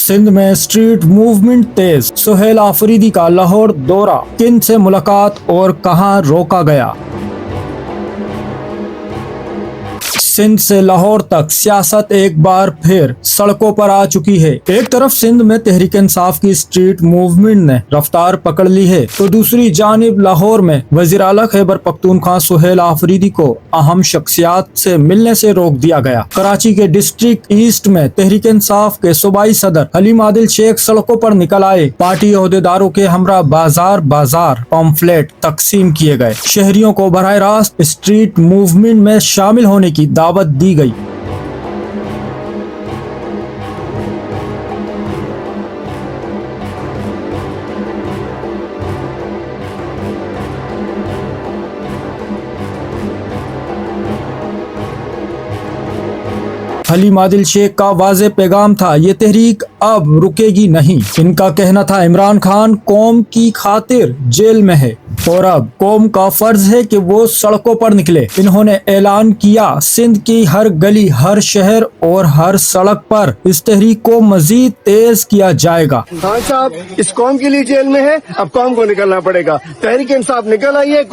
सिंध में street movement तेज, सुहेल आफरीदी का लाहौर दौरा, किन से मुलाकात और कहां रोका गया। सिंध से लाहौर तक सियासत एक बार फिर सड़कों पर आ चुकी है। एक तरफ सिंध में तहरीक इंसाफ की स्ट्रीट मूवमेंट ने रफ्तार पकड़ ली है, तो दूसरी जानिब लाहौर में वजीर आला खैबर पख्तूनख्वा सुहेल आफरीदी को अहम शख्सियात से मिलने से रोक दिया गया। कराची के डिस्ट्रिक्ट ईस्ट में तहरीक इंसाफ के सूबाई सदर हलीम आदिल शेख सड़कों पर निकल आए। पार्टी ओहदेदारों के हमरा बाजार बाजार पम्फलेट तकसीम किए गए। शहरियों को बराह रास्त स्ट्रीट मूवमेंट में शामिल होने की दावत दी गई। हलीम आदिल शेख का वाज़े पैगाम था, ये तहरीक अब रुकेगी नहीं। इनका कहना था इमरान खान कौम की खातिर जेल में है और अब कौम का फर्ज है कि वो सड़कों पर निकले। इन्होंने ऐलान किया सिंध की हर गली, हर शहर और हर सड़क पर इस तहरीक को मजीद तेज किया जाएगा। खान साहब इस कौम के लिए जेल में है, अब कौम को निकलना पड़ेगा। तहरीक इंसाफ निकल आई है।